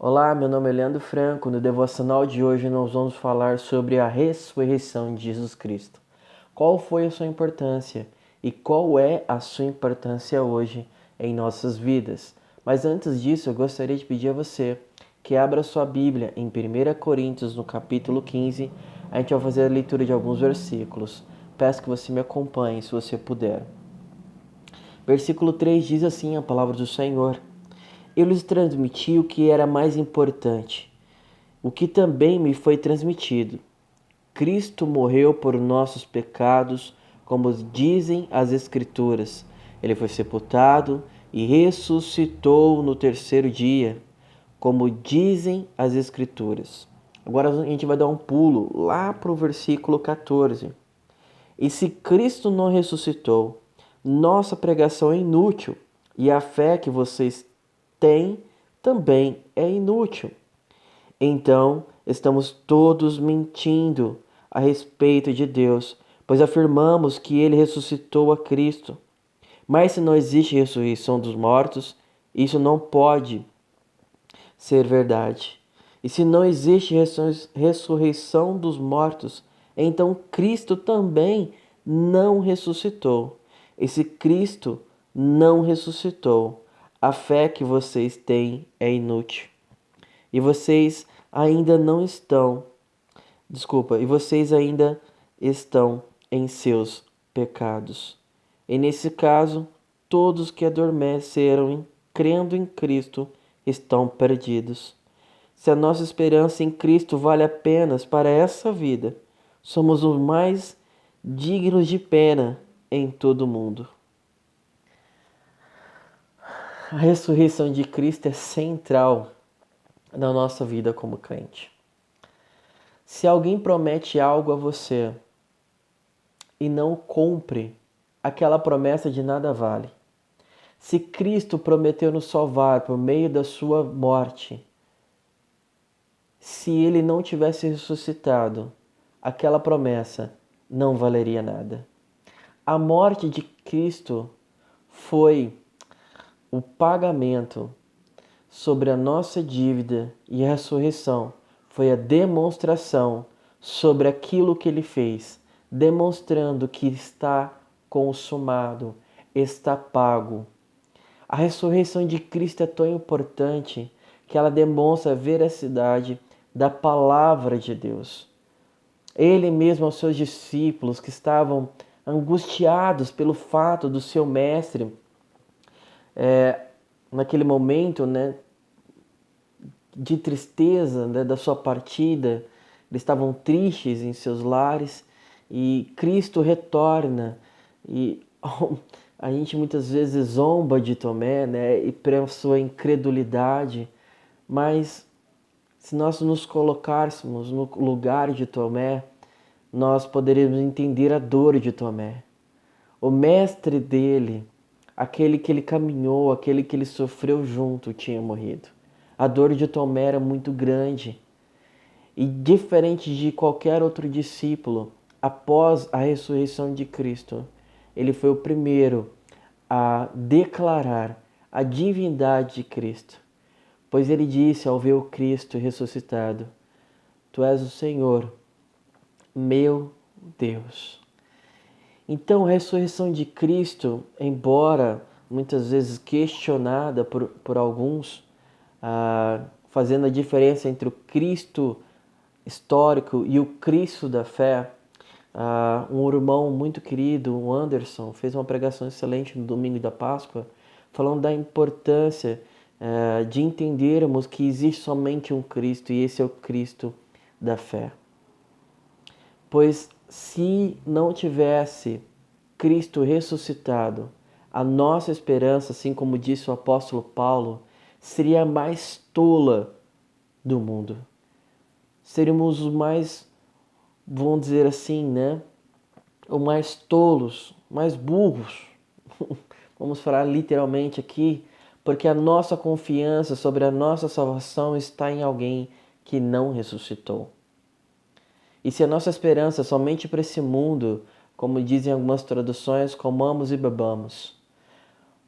Olá, meu nome é Leandro Franco. No devocional de hoje nós vamos falar sobre a ressurreição de Jesus Cristo. Qual foi a sua importância e qual é a sua importância hoje em nossas vidas? Mas antes disso, eu gostaria de pedir a você que abra sua Bíblia em 1 Coríntios, no capítulo 15. A gente vai fazer a leitura de alguns versículos. Peço que você me acompanhe, se você puder. Versículo 3 diz assim a palavra do Senhor: Eu lhes transmiti o que era mais importante, o que também me foi transmitido. Cristo morreu por nossos pecados, como dizem as Escrituras. Ele foi sepultado e ressuscitou no terceiro dia, como dizem as Escrituras. Agora a gente vai dar um pulo lá para o versículo 14. E se Cristo não ressuscitou, nossa pregação é inútil e a fé que vocês têm também é inútil. Então, estamos todos mentindo a respeito de Deus, pois afirmamos que ele ressuscitou a Cristo. Mas se não existe ressurreição dos mortos, isso não pode ser verdade. E se não existe ressurreição dos mortos, então Cristo também não ressuscitou. E se Cristo não ressuscitou, a fé que vocês têm é inútil. E vocês ainda não estão, e vocês ainda estão em seus pecados. E nesse caso, todos que adormeceram crendo em Cristo estão perdidos. Se a nossa esperança em Cristo vale apenas para essa vida, somos os mais dignos de pena em todo o mundo. A ressurreição de Cristo é central na nossa vida como crente. Se alguém promete algo a você e não cumpre, aquela promessa de nada vale. Se Cristo prometeu nos salvar por meio da sua morte, se ele não tivesse ressuscitado, aquela promessa não valeria nada. A morte de Cristo foi o pagamento sobre a nossa dívida e a ressurreição foi a demonstração sobre aquilo que ele fez, demonstrando que está consumado, está pago. A ressurreição de Cristo é tão importante que ela demonstra a veracidade da palavra de Deus. Ele mesmo aos seus discípulos que estavam angustiados pelo fato do seu mestre, naquele momento, né, de tristeza, né, da sua partida, eles estavam tristes em seus lares e Cristo retorna e a gente muitas vezes zomba de Tomé, né, e pela sua incredulidade, mas se nós nos colocássemos no lugar de Tomé, nós poderíamos entender a dor de Tomé. O mestre dele, aquele que ele caminhou, aquele que ele sofreu junto, tinha morrido. A dor de Tomé era muito grande. E diferente de qualquer outro discípulo, após a ressurreição de Cristo, ele foi o primeiro a declarar a divindade de Cristo. Pois ele disse ao ver o Cristo ressuscitado: Tu és o Senhor, meu Deus. Então, a ressurreição de Cristo, embora muitas vezes questionada por alguns, fazendo a diferença entre o Cristo histórico e o Cristo da fé, um irmão muito querido, o Anderson, fez uma pregação excelente no domingo da Páscoa, falando da importância de entendermos que existe somente um Cristo e esse é o Cristo da fé. Pois se não tivesse Cristo ressuscitado, a nossa esperança, assim como disse o apóstolo Paulo, seria a mais tola do mundo. Seríamos os mais, vamos dizer assim, né? Os mais tolos, mais burros. Vamos falar literalmente aqui, porque a nossa confiança sobre a nossa salvação está em alguém que não ressuscitou. E se a nossa esperança é somente para esse mundo, como dizem algumas traduções, comamos e bebamos,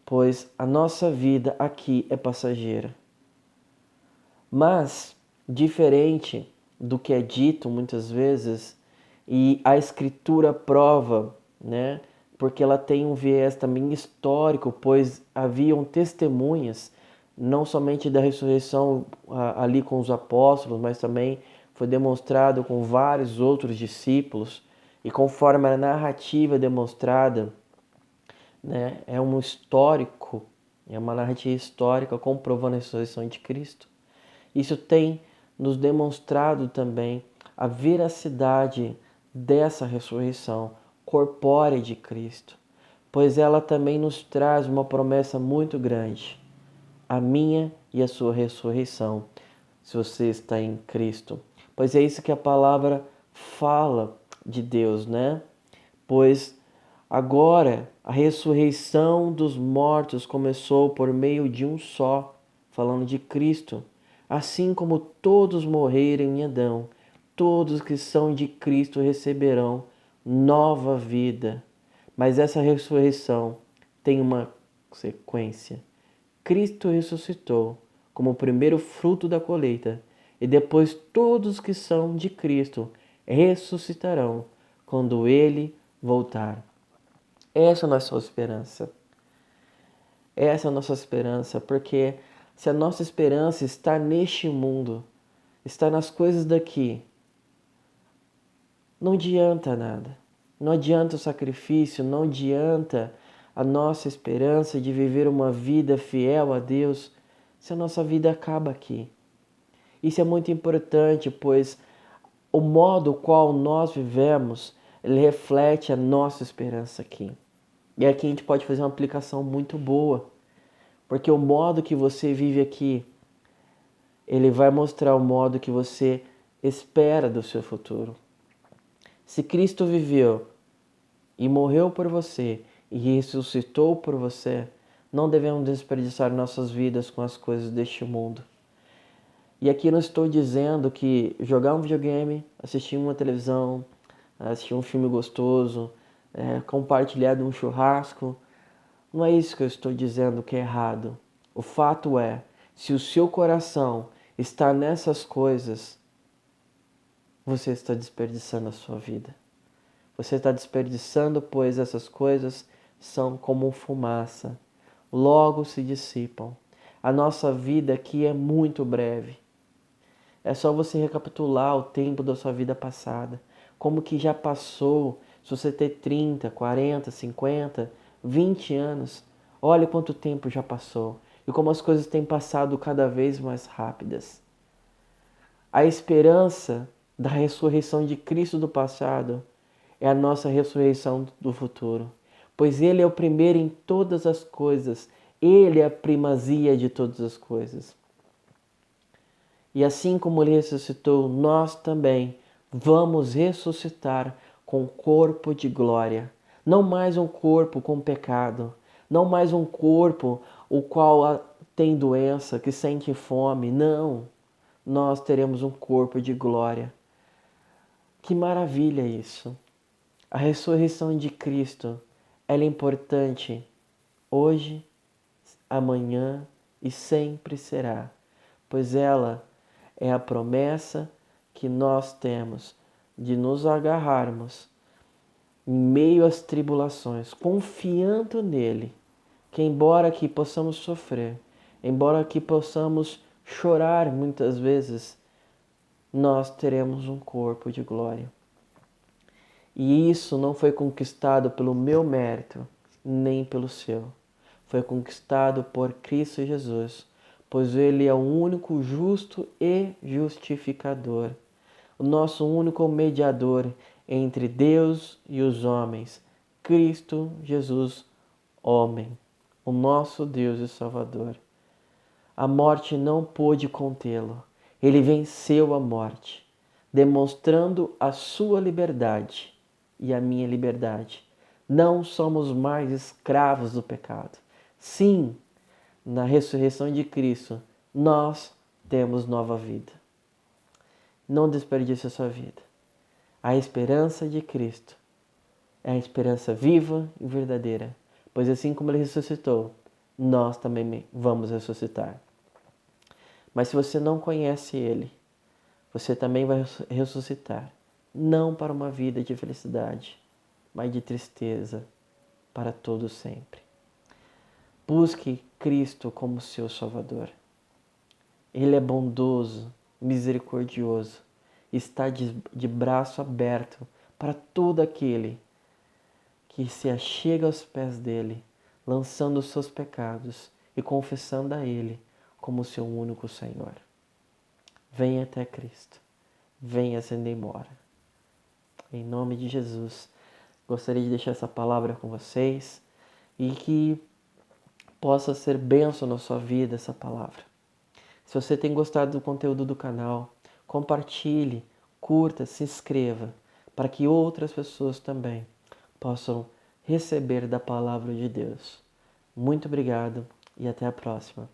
pois a nossa vida aqui é passageira. Mas, diferente do que é dito muitas vezes, e a Escritura prova, né? Porque ela tem um viés também histórico, pois haviam testemunhas, não somente da ressurreição ali com os apóstolos, mas também foi demonstrado com vários outros discípulos, e conforme a narrativa é demonstrada, né, é um histórico, é uma narrativa histórica comprovando a ressurreição de Cristo. Isso tem nos demonstrado também a veracidade dessa ressurreição corpórea de Cristo, pois ela também nos traz uma promessa muito grande, a minha e a sua ressurreição, se você está em Cristo. Pois é isso que a palavra fala de Deus, né? Pois agora a ressurreição dos mortos começou por meio de um só, falando de Cristo. Assim como todos morreram em Adão, todos que são de Cristo receberão nova vida. Mas essa ressurreição tem uma sequência. Cristo ressuscitou como o primeiro fruto da colheita, e depois todos que são de Cristo ressuscitarão quando ele voltar. Essa é a nossa esperança. Essa é a nossa esperança, porque se a nossa esperança está neste mundo, está nas coisas daqui, não adianta nada. Não adianta o sacrifício, não adianta a nossa esperança de viver uma vida fiel a Deus se a nossa vida acaba aqui. Isso é muito importante, pois o modo qual nós vivemos, ele reflete a nossa esperança aqui. E aqui a gente pode fazer uma aplicação muito boa, porque o modo que você vive aqui, ele vai mostrar o modo que você espera do seu futuro. Se Cristo viveu e morreu por você e ressuscitou por você, não devemos desperdiçar nossas vidas com as coisas deste mundo. E aqui não estou dizendo que jogar um videogame, assistir uma televisão, assistir um filme gostoso, compartilhar de um churrasco, não é isso que eu estou dizendo que é errado. O fato é, se o seu coração está nessas coisas, você está desperdiçando a sua vida. Você está desperdiçando, pois essas coisas são como fumaça. Logo se dissipam. A nossa vida aqui é muito breve. É só você recapitular o tempo da sua vida passada. Como que já passou, se você ter 30, 40, 50, 20 anos. Olha quanto tempo já passou. E como as coisas têm passado cada vez mais rápidas. A esperança da ressurreição de Cristo do passado é a nossa ressurreição do futuro. Pois Ele é o primeiro em todas as coisas. Ele é a primazia de todas as coisas. E assim como Ele ressuscitou, nós também vamos ressuscitar com corpo de glória. Não mais um corpo com pecado. Não mais um corpo o qual tem doença, que sente fome. Não. Nós teremos um corpo de glória. Que maravilha isso! A ressurreição de Cristo, ela é importante hoje, amanhã e sempre será, pois ela é a promessa que nós temos de nos agarrarmos em meio às tribulações, confiando nele, que embora que possamos sofrer, embora que possamos chorar muitas vezes, nós teremos um corpo de glória. E isso não foi conquistado pelo meu mérito, nem pelo seu. Foi conquistado por Cristo Jesus, pois Ele é o único justo e justificador, o nosso único mediador entre Deus e os homens, Cristo Jesus, homem, o nosso Deus e Salvador. A morte não pôde contê-lo. Ele venceu a morte, demonstrando a sua liberdade e a minha liberdade. Não somos mais escravos do pecado. Sim, na ressurreição de Cristo, nós temos nova vida. Não desperdice a sua vida. A esperança de Cristo é a esperança viva e verdadeira, pois assim como Ele ressuscitou, nós também vamos ressuscitar. Mas se você não conhece Ele, você também vai ressuscitar. Não para uma vida de felicidade, mas de tristeza para todo sempre. Busque Cristo como seu Salvador. Ele é bondoso, misericordioso, está de braço aberto para todo aquele que se achega aos pés dele, lançando os seus pecados e confessando a Ele como seu único Senhor. Venha até Cristo, venha sendo embora. Em nome de Jesus, gostaria de deixar essa palavra com vocês e que possa ser bênção na sua vida essa palavra. Se você tem gostado do conteúdo do canal, compartilhe, curta, se inscreva, para que outras pessoas também possam receber da palavra de Deus. Muito obrigado e até a próxima.